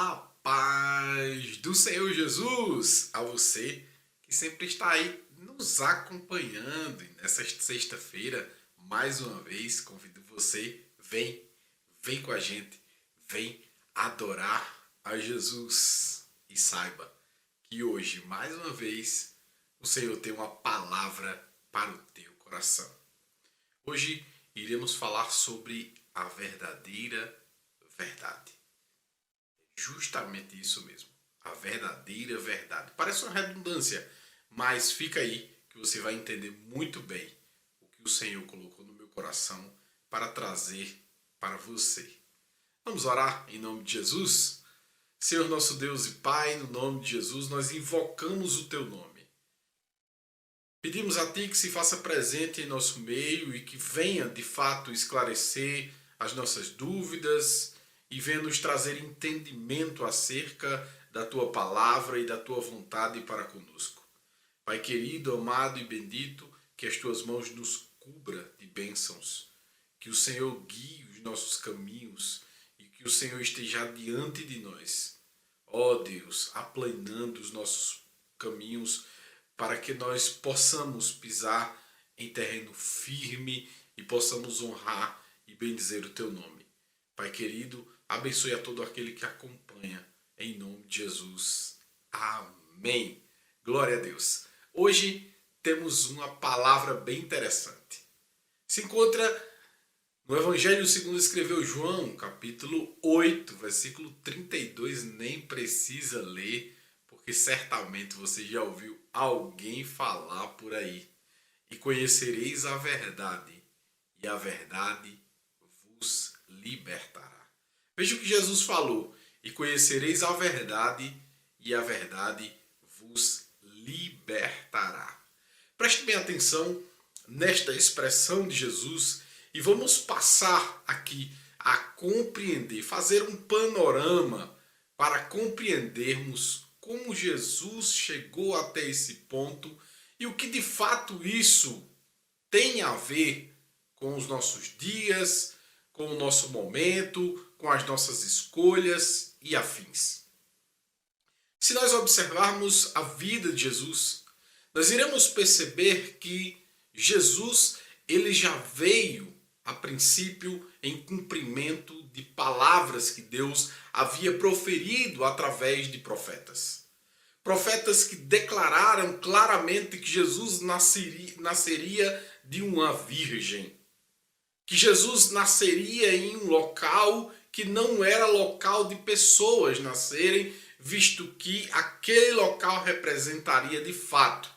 A paz do Senhor Jesus a você que sempre está aí nos acompanhando. E nessa sexta-feira, mais uma vez, convido você, vem com a gente, vem adorar a Jesus. E saiba que hoje, mais uma vez, o Senhor tem uma palavra para o teu coração. Hoje iremos falar sobre a verdadeira verdade. Justamente isso mesmo. A verdadeira verdade. Parece uma redundância, mas fica aí que você vai entender muito bem o que o Senhor colocou no meu coração para trazer para você. Vamos orar em nome de Jesus? Senhor nosso Deus e Pai, no nome de Jesus, nós invocamos o Teu nome. Pedimos a Ti que se faça presente em nosso meio e que venha de fato esclarecer as nossas dúvidas e venha nos trazer entendimento acerca da Tua palavra e da Tua vontade para conosco. Pai querido, amado e bendito, que as Tuas mãos nos cubra de bênçãos, que o Senhor guie os nossos caminhos e que o Senhor esteja diante de nós. Ó Deus, aplanando os nossos caminhos para que nós possamos pisar em terreno firme e possamos honrar e bendizer o Teu nome. Pai querido, abençoe a todo aquele que acompanha, em nome de Jesus. Amém. Glória a Deus. Hoje temos uma palavra bem interessante. Se encontra no Evangelho segundo escreveu João, capítulo 8, versículo 32, nem precisa ler, porque certamente você já ouviu alguém falar por aí. E conhecereis a verdade, e a verdade vos libertará. Veja o que Jesus falou, e conhecereis a verdade, e a verdade vos libertará. Preste bem atenção nesta expressão de Jesus e vamos passar aqui a compreender, fazer um panorama para compreendermos como Jesus chegou até esse ponto e o que de fato isso tem a ver com os nossos dias, com o nosso momento, com as nossas escolhas e afins. Se nós observarmos a vida de Jesus, nós iremos perceber que Jesus ele já veio a princípio em cumprimento de palavras que Deus havia proferido através de profetas. Profetas que declararam claramente que Jesus nasceria de uma virgem. Que Jesus nasceria em um local que não era local de pessoas nascerem, visto que aquele local representaria de fato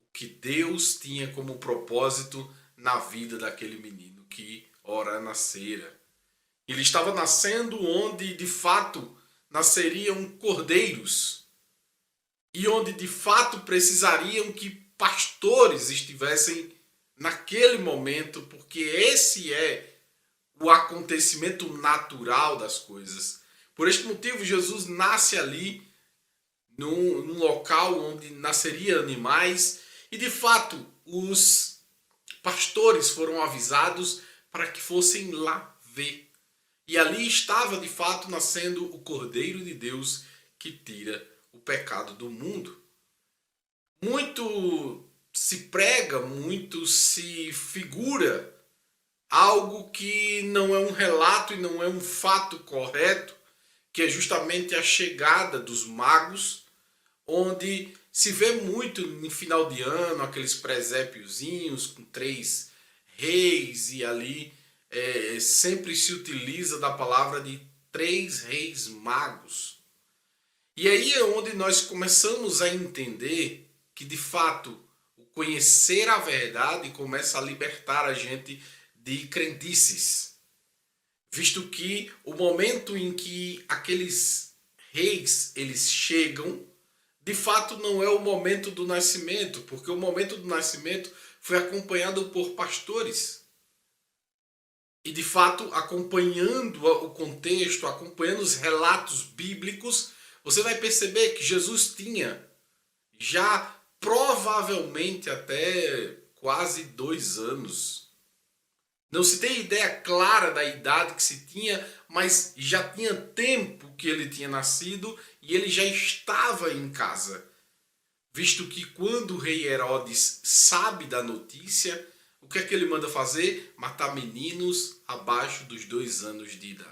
o que Deus tinha como propósito na vida daquele menino que ora nascera. Ele estava nascendo onde de fato nasceriam cordeiros e onde de fato precisariam que pastores estivessem naquele momento, porque esse é o acontecimento natural das coisas. Por este motivo, Jesus nasce ali, num local onde nasceriam animais, e de fato os pastores foram avisados para que fossem lá ver. E ali estava de fato nascendo o Cordeiro de Deus que tira o pecado do mundo. Muito se prega, muito se figura algo que não é um relato e não é um fato correto, que é justamente a chegada dos magos, onde se vê muito no final de ano aqueles presépiozinhos com 3 reis e ali sempre se utiliza da palavra de 3 reis magos. E aí é onde nós começamos a entender que de fato o conhecer a verdade começa a libertar a gente de crendices, visto que o momento em que aqueles reis eles chegam, de fato não é o momento do nascimento, porque o momento do nascimento foi acompanhado por pastores. E de fato, acompanhando o contexto, acompanhando os relatos bíblicos, você vai perceber que Jesus tinha já provavelmente até quase 2 anos Não se tem ideia clara da idade que se tinha, mas já tinha tempo que ele tinha nascido e ele já estava em casa. Visto que quando o rei Herodes sabe da notícia, o que é que ele manda fazer? Matar meninos abaixo dos 2 anos de idade.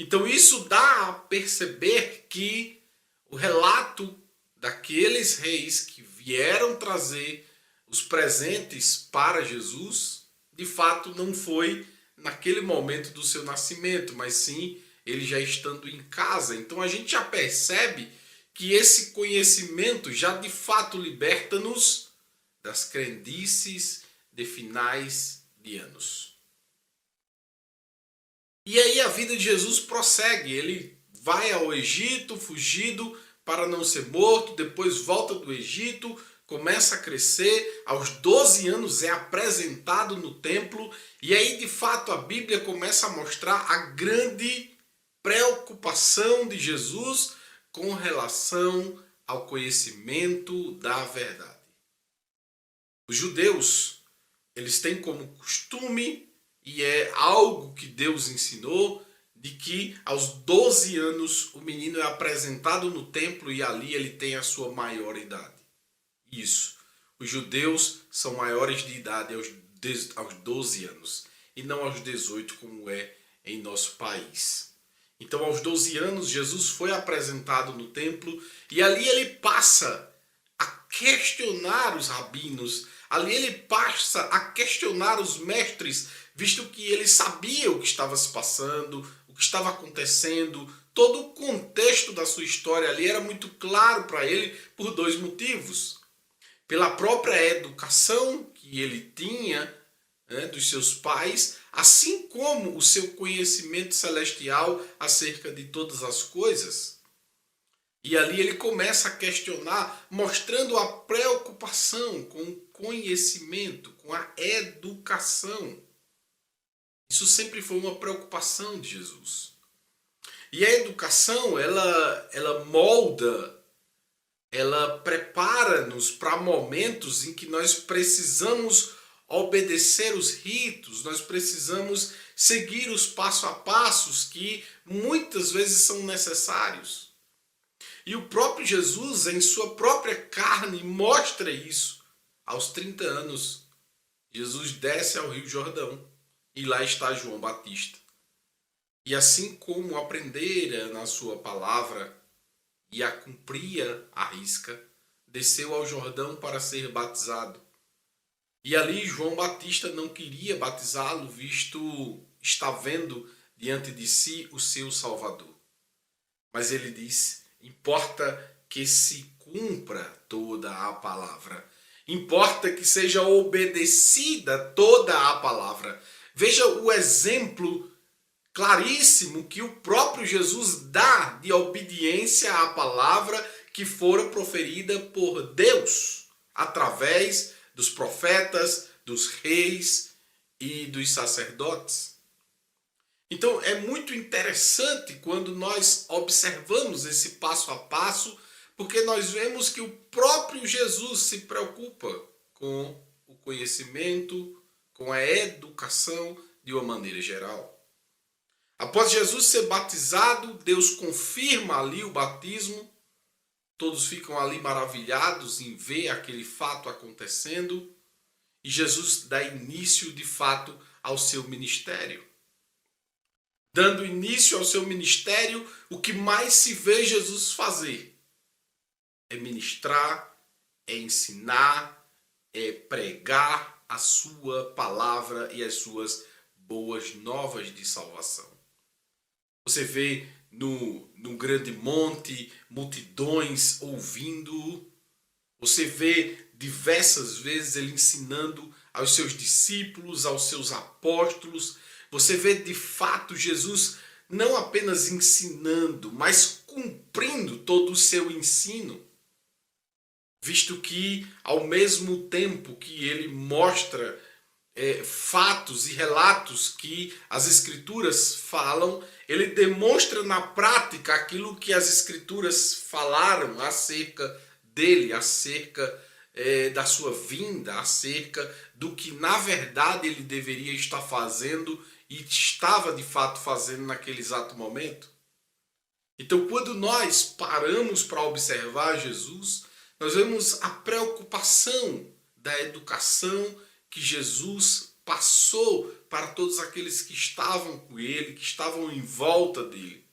Então isso dá a perceber que o relato daqueles reis que vieram trazer os presentes para Jesus, de fato não foi naquele momento do seu nascimento, mas sim ele já estando em casa. Então a gente já percebe que esse conhecimento já de fato liberta-nos das crendices de finais de anos. E aí a vida de Jesus prossegue. Ele vai ao Egito, fugido para não ser morto, depois volta do Egito, começa a crescer, aos 12 anos é apresentado no templo, e aí de fato a Bíblia começa a mostrar a grande preocupação de Jesus com relação ao conhecimento da verdade. Os judeus, eles têm como costume, e é algo que Deus ensinou, de que aos 12 anos o menino é apresentado no templo e ali ele tem a sua maioridade. Isso. Os judeus são maiores de idade aos 12 anos e não aos 18 como é em nosso país. Então aos 12 anos Jesus foi apresentado no templo e ali ele passa a questionar os rabinos, ali ele passa a questionar os mestres, visto que ele sabia o que estava se passando, o que estava acontecendo, todo o contexto da sua história ali era muito claro para ele por dois motivos. Pela própria educação que ele tinha, né, dos seus pais, assim como o seu conhecimento celestial acerca de todas as coisas. E ali ele começa a questionar, mostrando a preocupação com o conhecimento, com a educação. Isso sempre foi uma preocupação de Jesus. E a educação, ela molda, ela prepara-nos para momentos em que nós precisamos obedecer os ritos, nós precisamos seguir os passo a passos que muitas vezes são necessários. E o próprio Jesus, em sua própria carne, mostra isso. Aos 30 anos, Jesus desce ao Rio Jordão e lá está João Batista. E assim como aprendera na sua palavra e a cumpria à risca, desceu ao Jordão para ser batizado. E ali João Batista não queria batizá-lo, visto está vendo diante de si o seu Salvador. Mas ele disse: importa que se cumpra toda a palavra. Importa que seja obedecida toda a palavra. Veja o exemplo claríssimo que o próprio Jesus dá de obediência à palavra que fora proferida por Deus, através dos profetas, dos reis e dos sacerdotes. Então é muito interessante quando nós observamos esse passo a passo, porque nós vemos que o próprio Jesus se preocupa com o conhecimento, com a educação de uma maneira geral. Após Jesus ser batizado, Deus confirma ali o batismo. Todos ficam ali maravilhados em ver aquele fato acontecendo. E Jesus dá início, de fato, ao seu ministério. Dando início ao seu ministério, o que mais se vê Jesus fazer é ministrar, é ensinar, é pregar a sua palavra e as suas boas novas de salvação. Você vê no grande monte multidões ouvindo-o. Você vê diversas vezes ele ensinando aos seus discípulos, aos seus apóstolos. Você vê de fato Jesus não apenas ensinando, mas cumprindo todo o seu ensino. Visto que ao mesmo tempo que ele mostra fatos e relatos que as Escrituras falam, ele demonstra na prática aquilo que as Escrituras falaram acerca dele, acerca da sua vinda, acerca do que na verdade ele deveria estar fazendo e estava de fato fazendo naquele exato momento? Então, quando nós paramos para observar Jesus, nós vemos a preocupação da educação que Jesus passou para todos aqueles que estavam com ele, que estavam em volta dele.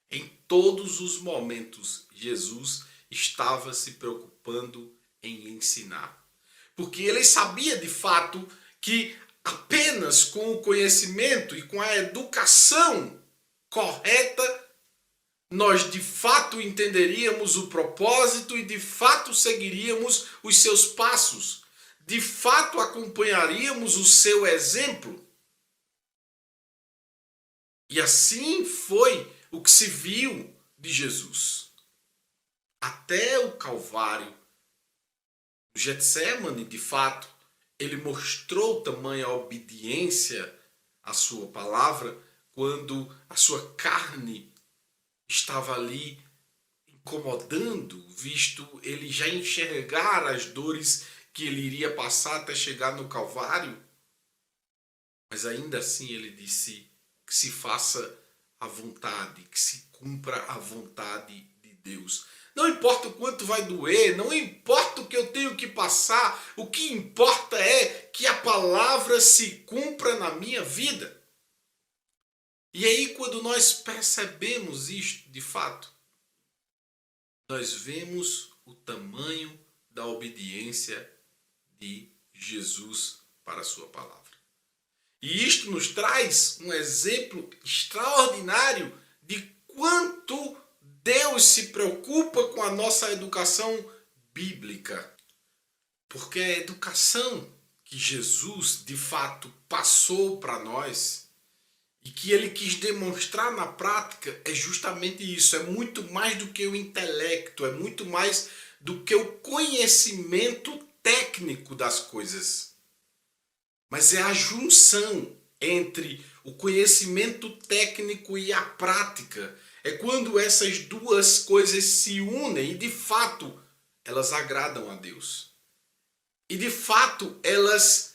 Em todos os momentos, Jesus estava se preocupando em ensinar. Porque ele sabia de fato que apenas com o conhecimento e com a educação correta nós de fato entenderíamos o propósito e de fato seguiríamos os seus passos. De fato acompanharíamos o seu exemplo. E assim foi o que se viu de Jesus. Até o Calvário, o Getsemane, de fato, ele mostrou tamanha obediência à sua palavra quando a sua carne estava ali incomodando, visto ele já enxergar as dores que ele iria passar até chegar no Calvário. Mas ainda assim ele disse que se faça a vontade, que se cumpra a vontade de Deus. Não importa o quanto vai doer, não importa o que eu tenho que passar, o que importa é que a palavra se cumpra na minha vida. E aí, quando nós percebemos isto de fato, nós vemos o tamanho da obediência de Jesus para a sua palavra. E isto nos traz um exemplo extraordinário de quanto Deus se preocupa com a nossa educação bíblica. Porque a educação que Jesus, de fato, passou para nós e que ele quis demonstrar na prática é justamente isso. É muito mais do que o intelecto, é muito mais do que o conhecimento técnico das coisas. Mas é a junção entre o conhecimento técnico e a prática. É quando essas duas coisas se unem e de fato elas agradam a Deus. E de fato elas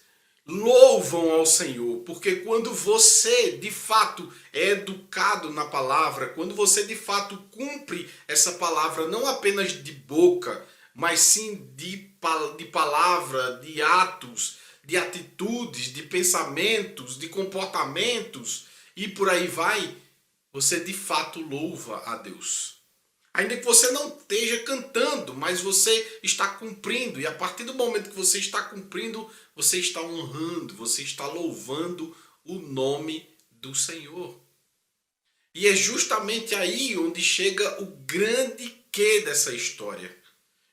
louvam ao Senhor, porque quando você de fato é educado na palavra, quando você de fato cumpre essa palavra não apenas de boca, mas sim de palavra, de atos, de atitudes, de pensamentos, de comportamentos e por aí vai, você de fato louva a Deus. Ainda que você não esteja cantando, mas você está cumprindo. E a partir do momento que você está cumprindo, você está honrando, você está louvando o nome do Senhor. E é justamente aí onde chega o grande quê dessa história.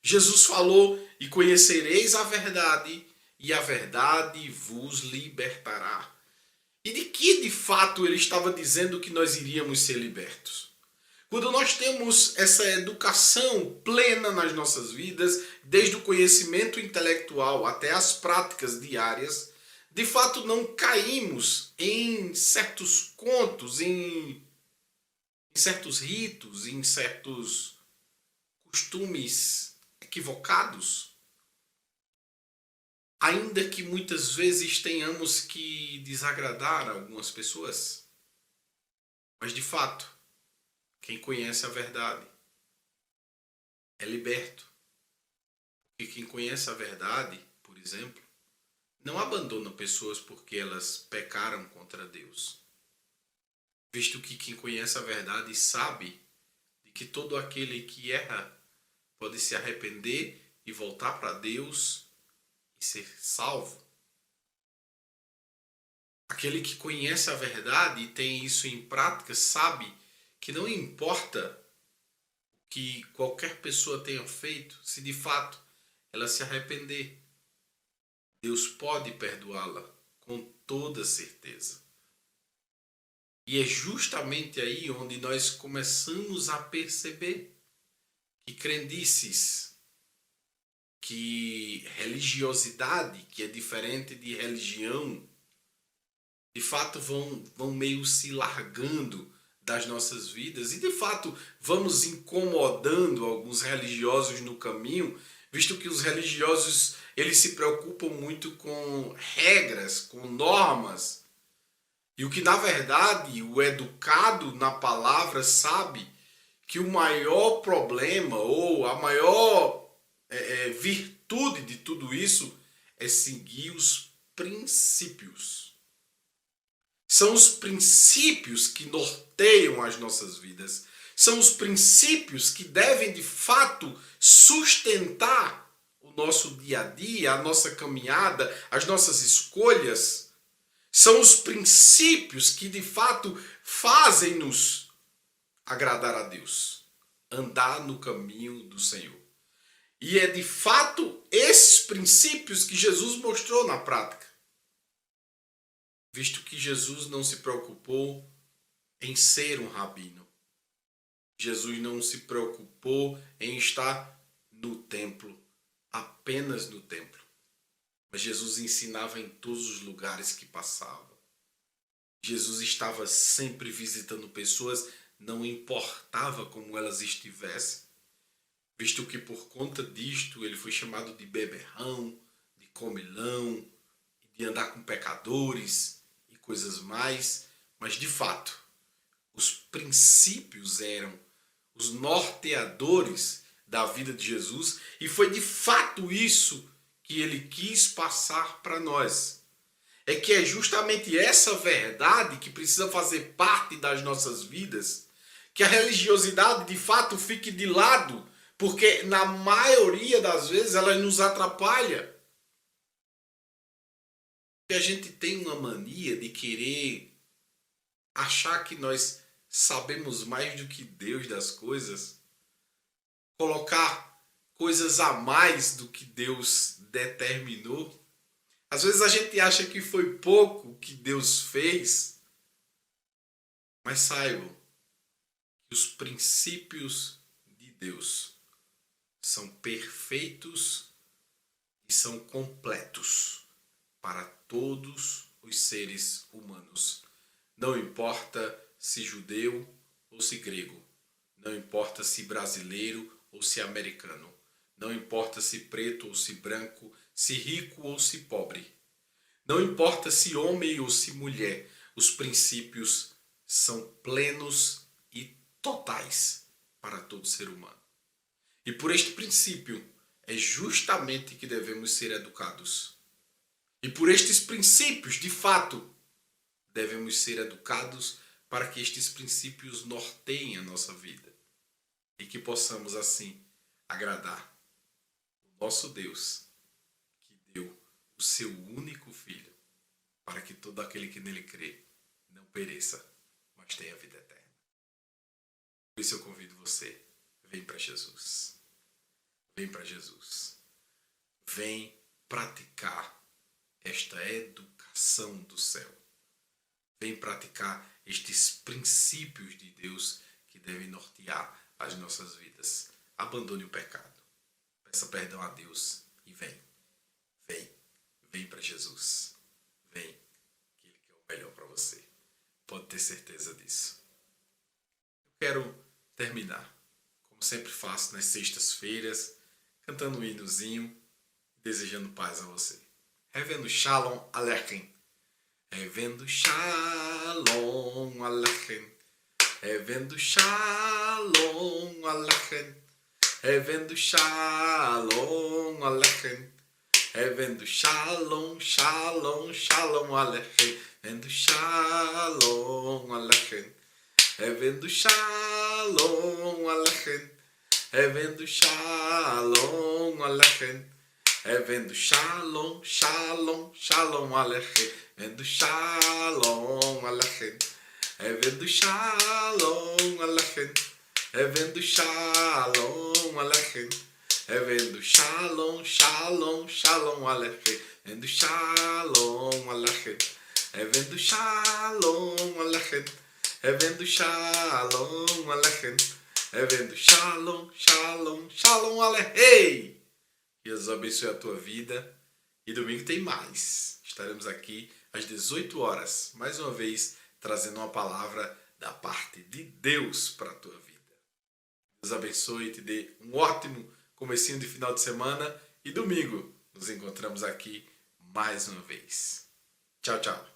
Jesus falou, e conhecereis a verdade, e a verdade vos libertará. E de que de fato ele estava dizendo que nós iríamos ser libertos? Quando nós temos essa educação plena nas nossas vidas, desde o conhecimento intelectual até as práticas diárias, de fato não caímos em certos contos, em certos ritos, em certos costumes equivocados. Ainda que muitas vezes tenhamos que desagradar algumas pessoas. Mas de fato, quem conhece a verdade é liberto. E quem conhece a verdade, por exemplo, não abandona pessoas porque elas pecaram contra Deus. Visto que quem conhece a verdade sabe de que todo aquele que erra pode se arrepender e voltar para Deus e ser salvo. Aquele que conhece a verdade e tem isso em prática sabe que não importa o que qualquer pessoa tenha feito, se de fato ela se arrepender, Deus pode perdoá-la com toda certeza. E é justamente aí onde nós começamos a perceber que crendices, que religiosidade, que é diferente de religião, de fato vão meio se largando das nossas vidas e de fato vamos incomodando alguns religiosos no caminho, visto que os religiosos eles se preocupam muito com regras, com normas, e o que na verdade o educado na palavra sabe que o maior problema ou a maior virtude de tudo isso é seguir os princípios. São os princípios que norteiam as nossas vidas. São os princípios que devem de fato sustentar o nosso dia a dia, a nossa caminhada, as nossas escolhas. São os princípios que de fato fazem-nos agradar a Deus, andar no caminho do Senhor. E é de fato esses princípios que Jesus mostrou na prática. Visto que Jesus não se preocupou em ser um rabino. Jesus não se preocupou em estar no templo, apenas no templo. Mas Jesus ensinava em todos os lugares que passava. Jesus estava sempre visitando pessoas, não importava como elas estivessem. Visto que por conta disto ele foi chamado de beberrão, de comilão, de andar com pecadores e coisas mais. Mas de fato, os princípios eram os norteadores da vida de Jesus, e foi de fato isso que ele quis passar para nós. É que é justamente essa verdade que precisa fazer parte das nossas vidas, que a religiosidade de fato fique de lado, porque na maioria das vezes ela nos atrapalha. Porque a gente tem uma mania de querer achar que nós sabemos mais do que Deus das coisas, colocar coisas a mais do que Deus determinou. Às vezes a gente acha que foi pouco que Deus fez, mas saibam que os princípios de Deus são perfeitos e são completos para todos os seres humanos. Não importa se judeu ou se grego, não importa se brasileiro ou se americano, não importa se preto ou se branco, se rico ou se pobre, não importa se homem ou se mulher, os princípios são plenos e totais para todo ser humano. E por este princípio é justamente que devemos ser educados. E por estes princípios, de fato, devemos ser educados para que estes princípios norteiem a nossa vida e que possamos assim agradar o nosso Deus, que deu o seu único Filho para que todo aquele que nele crê não pereça, mas tenha vida eterna. Por isso eu convido você, vem para Jesus. Vem para Jesus. Vem praticar esta educação do céu. Vem praticar estes princípios de Deus que devem nortear as nossas vidas. Abandone o pecado. Peça perdão a Deus e vem. Vem. Vem para Jesus. Vem, que Ele quer o melhor para você. Pode ter certeza disso. Eu quero terminar, como sempre faço nas sextas-feiras, cantando um hinozinho, desejando paz a você. Revendo Shalom Aleichem. Revendo Shalom Aleichem. Revendo Shalom Aleichem. Revendo Shalom Aleichem. Revendo Shalom, Shalom, Shalom Aleichem. Revendo Shalom Aleichem. Revendo Shalom Aleichem. Revendo Shalom Aleichem. Revendo Shalom, Shalom, Shalom Aleichem. Revendo Shalom Aleichem. Revendo Shalom Aleichem. Revendo Shalom Aleichem. Revendo Shalom, Shalom, Shalom Aleichem. Revendo Shalom Aleichem. Revendo Shalom Aleichem. Revendo Shalom Aleichem. Revendo Shalom, Shalom, Shalom Aleichem. Deus abençoe a tua vida. E domingo tem mais. Estaremos aqui às 18 horas, mais uma vez, trazendo uma palavra da parte de Deus para a tua vida. Deus abençoe e te dê um ótimo comecinho de final de semana e domingo nos encontramos aqui mais uma vez. Tchau, tchau.